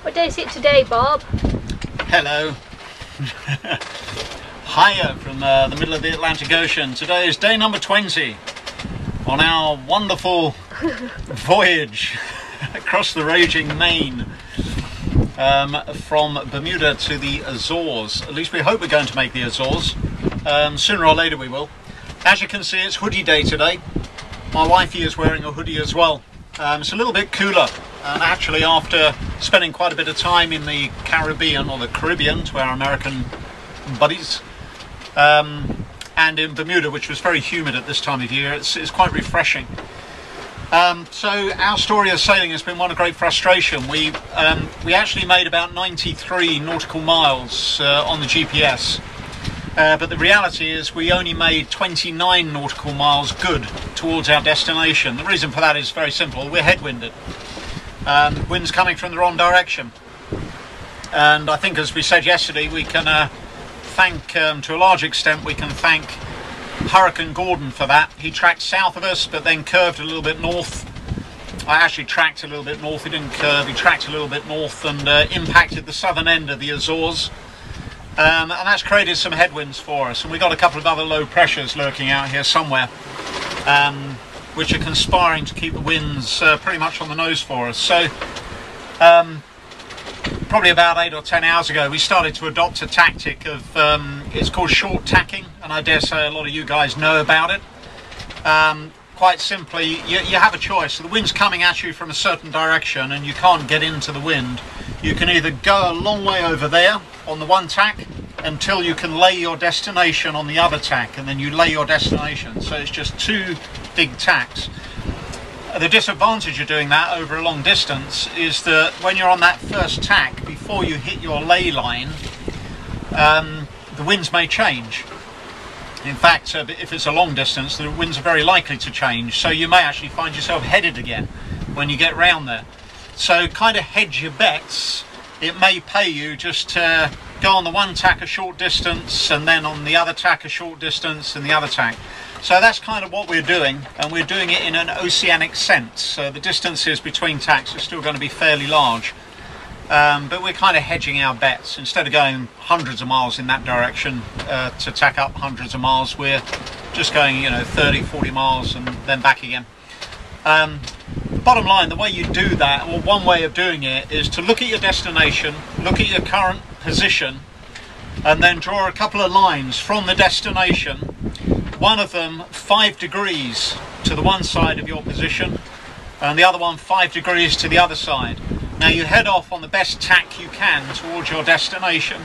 What day is it today, Bob? Hello. Hiya from the middle of the Atlantic Ocean. Today is day number 20 on our wonderful voyage across the raging main from Bermuda to the Azores. At least we hope we're going to make the Azores. Sooner or later we will. As you can see, it's hoodie day today. My wifey is wearing a hoodie as well. It's a little bit cooler, and actually after spending quite a bit of time in the Caribbean, or the Caribbean to our American buddies, and in Bermuda, which was very humid at this time of year, it's quite refreshing. So our story of sailing has been one of great frustration. We actually made about 93 nautical miles on the GPS. But the reality is we only made 29 nautical miles good towards our destination. The reason for that is very simple. We're headwinded. Wind's coming from the wrong direction. And I think, as we said yesterday, we can thank, to a large extent, we can thank Hurricane Gordon for that. He tracked south of us, but then curved a little bit north. I actually tracked a little bit north. He didn't curve, he tracked a little bit north and impacted the southern end of the Azores. And that's created some headwinds for us, and we've got a couple of other low pressures lurking out here somewhere, which are conspiring to keep the winds pretty much on the nose for us. So probably about 8 or 10 hours ago we started to adopt a tactic of it's called short tacking, and I dare say a lot of you guys know about it. Quite simply, you have a choice. So the wind's coming at you from a certain direction and you can't get into the wind. You can either go a long way over there on the one tack until you can lay your destination on the other tack, and then you lay your destination. So it's just two big tacks. The disadvantage of doing that over a long distance is that when you're on that first tack, before you hit your lay line, the winds may change. In fact, if it's a long distance, the winds are very likely to change, so you may actually find yourself headed again when you get round there. So kind of hedge your bets. It may pay you just to go on the one tack a short distance, and then on the other tack a short distance, and the other tack. So that's kind of what we're doing, and we're doing it in an oceanic sense. So the distances between tacks are still going to be fairly large. But we're kind of hedging our bets. Instead of going hundreds of miles in that direction to tack up hundreds of miles, we're just going, 30, 40 miles and then back again. Bottom line, the way you do that, or one way of doing it, is to look at your destination, look at your current position, and then draw a couple of lines from the destination, one of them 5 degrees to the one side of your position, and the other one 5 degrees to the other side. Now you head off on the best tack you can towards your destination,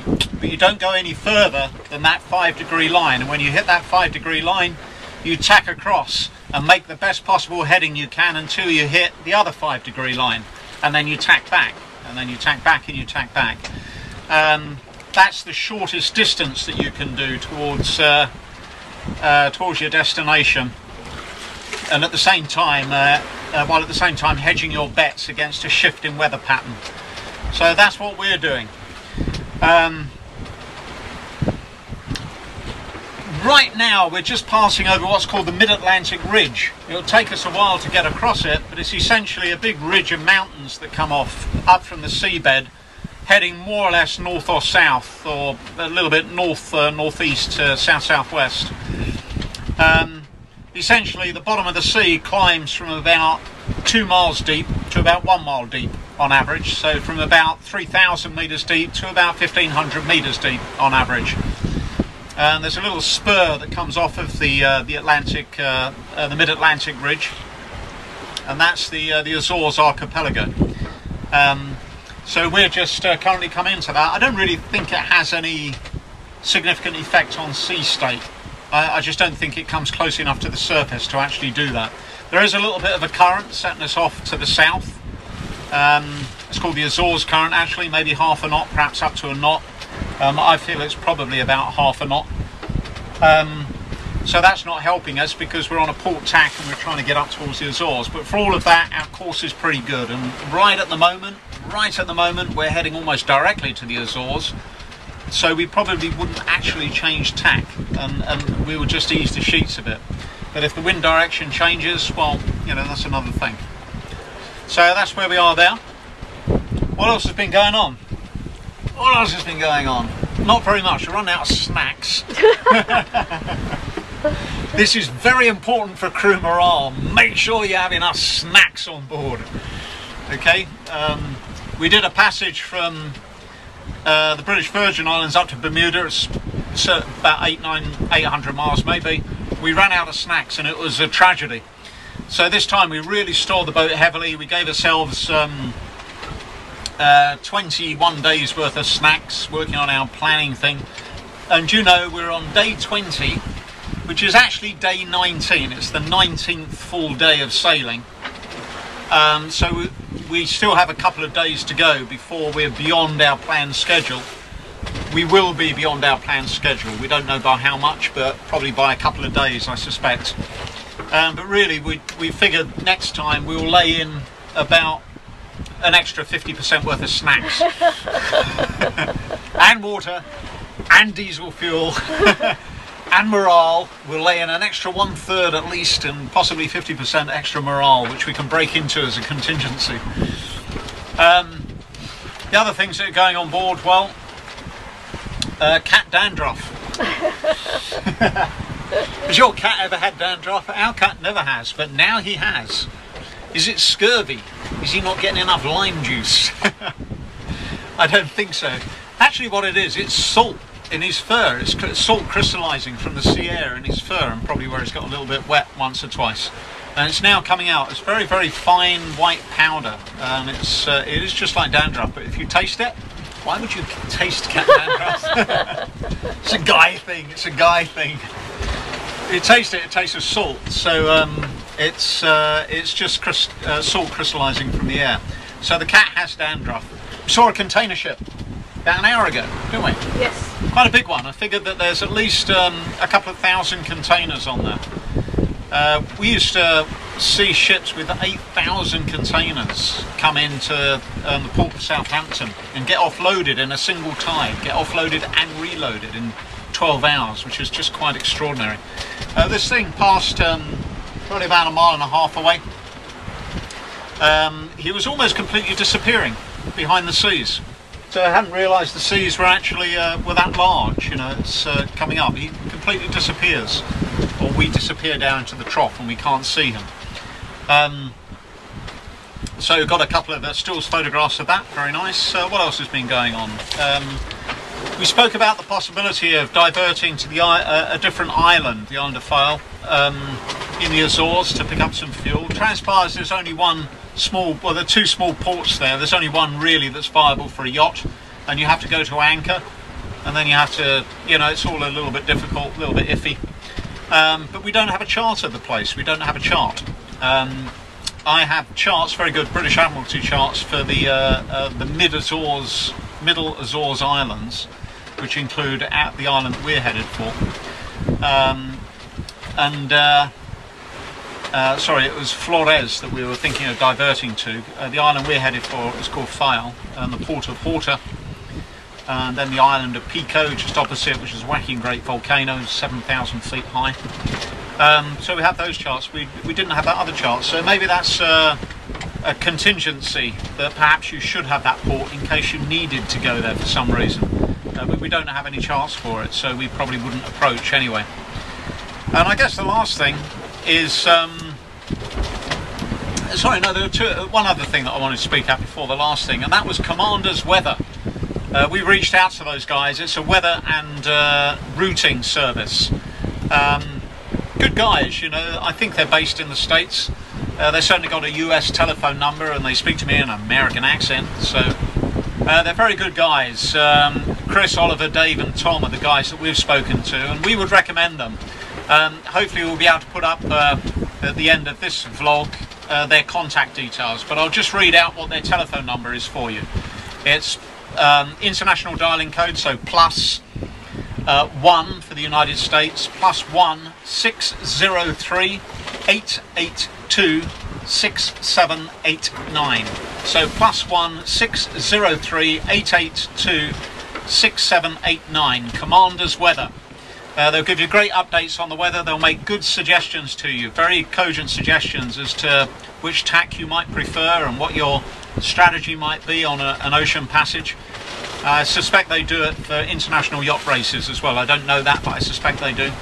but you don't go any further than that 5 degree line, and when you hit that 5 degree line, you tack across and make the best possible heading you can until you hit the other 5 degree line, and then you tack back, and then you tack back, and you tack back. That's the shortest distance that you can do towards your destination, and at the same time while at the same time hedging your bets against a shift in weather pattern. So that's what we're doing. Right now we're just passing over what's called the Mid-Atlantic Ridge. It'll take us a while to get across it, but it's essentially a big ridge of mountains that come up from the seabed, heading more or less north or south, or a little bit northeast to south-southwest. Essentially the bottom of the sea climbs from about 2 miles deep to about 1 mile deep on average, so from about 3,000 meters deep to about 1,500 meters deep on average. And there's a little spur that comes off of the Mid-Atlantic Ridge, and that's the Azores archipelago. So we're just currently come into that. I don't really think it has any significant effect on sea state. I just don't think it comes close enough to the surface to actually do that. There is a little bit of a current setting us off to the south. It's called the Azores current, actually, maybe half a knot, perhaps up to a knot. I feel it's probably about half a knot. So that's not helping us because we're on a port tack and we're trying to get up towards the Azores. But for all of that, our course is pretty good. And right at the moment, we're heading almost directly to the Azores. So we probably wouldn't actually change tack, and we would just ease the sheets a bit. But if the wind direction changes, well, that's another thing. So that's where we are there. What else has been going on? What else has been going on? Not very much. We're running out of snacks. This is very important for crew morale. Make sure you have enough snacks on board. Okay, we did a passage from the British Virgin Islands up to Bermuda. It's about 800 miles maybe. We ran out of snacks and it was a tragedy. So this time we really stored the boat heavily. We gave ourselves 21 days worth of snacks, working on our planning thing. And you know, we're on day 20, which is actually day 19. It's the 19th full day of sailing. So we still have a couple of days to go before we're beyond our planned schedule. We will be beyond our planned schedule. We don't know by how much, but probably by a couple of days, I suspect. But really, we figured next time we'll lay in about an extra 50% worth of snacks. And water, and diesel fuel, and morale. We'll lay in an extra 1/3 at least, and possibly 50% extra morale, which we can break into as a contingency. The other things that are going on board, well, cat dandruff. Has your cat ever had dandruff? Our cat never has, but now he has. Is it scurvy? Is he not getting enough lime juice? I don't think so. Actually what it is, it's salt in his fur. It's salt crystallizing from the sea air in his fur, and probably where it's got a little bit wet once or twice. And it's now coming out. It's very, very fine white powder, and it is just like dandruff. But if you taste it, why would you taste cat dandruff? It's a guy thing. It's a guy thing. You taste it. It tastes of salt. So it's just salt crystallizing from the air. So the cat has dandruff. We saw a container ship about an hour ago, didn't we? Yes. Quite a big one. I figured that there's at least a couple of thousand containers on there. We used to see ships with 8,000 containers come into the port of Southampton and get offloaded in a single tide, get offloaded and reloaded in 12 hours, which is just quite extraordinary. This thing passed probably about 1.5 miles away. He was almost completely disappearing behind the seas. So I hadn't realised the seas were actually were that large. You know, it's coming up. He completely disappears, or we disappear down into the trough and we can't see him. So we've got a couple of stills photographs of that. Very nice. What else has been going on? We spoke about the possibility of diverting to a different island, the island of File, in the Azores to pick up some fuel. Transpires there's only one small, well, there are two small ports there. There's only one really that's viable for a yacht, and you have to go to anchor, and then you have to, you know, it's all a little bit difficult, a little bit iffy. But we don't have a chart of the place. We don't have a chart. I have charts, very good British Admiralty charts for the Middle Azores Islands, which include the island that we're headed for. Sorry, it was Flores that we were thinking of diverting to. The island we're headed for is called File, and the port of Horta, and then the island of Pico just opposite, which is a whacking great volcano, 7,000 feet high. So we have those charts. We didn't have that other chart, so maybe that's a contingency that perhaps you should have that port in case you needed to go there for some reason. But we don't have any charts for it, so we probably wouldn't approach anyway. And I guess the last thing is, sorry, no, there were one other thing that I wanted to speak at before the last thing, and that was Commander's Weather. We reached out to those guys. It's a weather and routing service. Good guys, you know. I think they're based in the States. They've certainly got a US telephone number, and they speak to me in an American accent, so they're very good guys. Chris, Oliver, Dave and Tom are the guys that we've spoken to, and we would recommend them. Hopefully we'll be able to put up at the end of this vlog their contact details, but I'll just read out what their telephone number is for you. It's international dialing code, so +1 for the United States, +1 603 882 6789. So +1 603 882 6789. Commander's Weather. They'll give you great updates on the weather. They'll make good suggestions to you, very cogent suggestions as to which tack you might prefer and what your strategy might be on an ocean passage. I suspect they do it for international yacht races as well. I don't know that, but I suspect they do.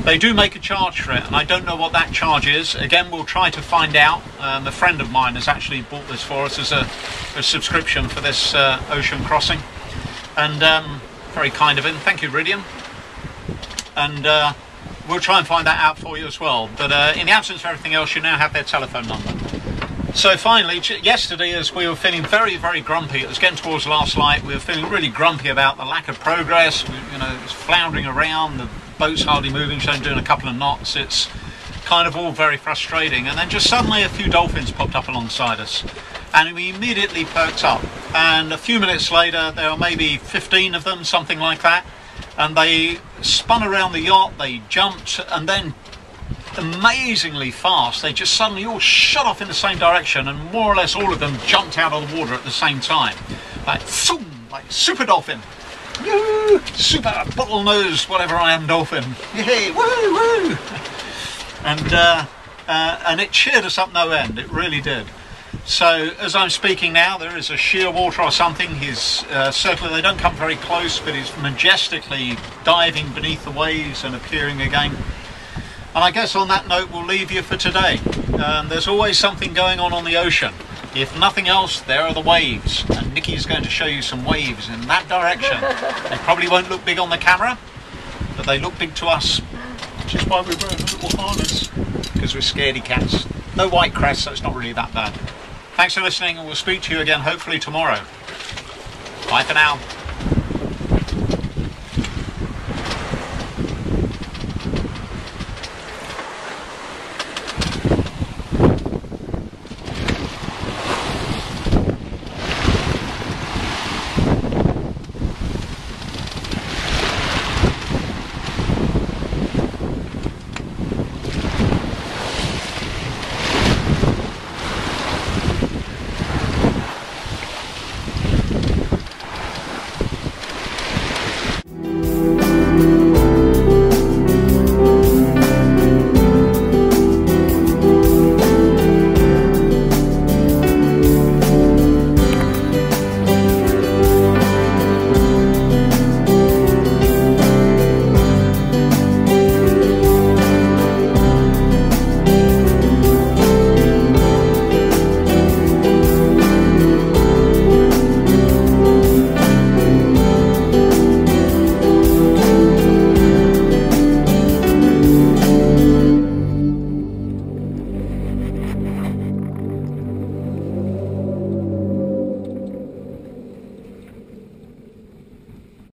They do make a charge for it, and I don't know what that charge is. Again, we'll try to find out. A friend of mine has actually bought this for us as a subscription for this ocean crossing, and very kind of him. Thank you, Ridian. And we'll try and find that out for you as well. But in the absence of everything else, you now have their telephone number. So finally, yesterday, as we were feeling very, very grumpy, it was getting towards last light, we were feeling really grumpy about the lack of progress. You know, it was floundering around, the boat's hardly moving, so I'm doing a couple of knots. It's kind of all very frustrating. And then just suddenly a few dolphins popped up alongside us. And we immediately perked up. And a few minutes later, there were maybe 15 of them, something like that. And they spun around the yacht, they jumped, and then amazingly fast, they just suddenly all shot off in the same direction, and more or less all of them jumped out of the water at the same time. Like, zoom, like super dolphin. Woo! Super bottlenose, whatever I am, dolphin. Yay, woo, woo! And it cheered us up no end, it really did. So as I'm speaking now, there is a shearwater or something. He's circular. They don't come very close, but he's majestically diving beneath the waves and appearing again. And I guess on that note, we'll leave you for today. There's always something going on the ocean. If nothing else, there are the waves. And Nikki's going to show you some waves in that direction. They probably won't look big on the camera, but they look big to us, which is why we're wearing a little harness, because we're scaredy cats. No white crest, so it's not really that bad. Thanks for listening, and we'll speak to you again hopefully tomorrow. Bye for now.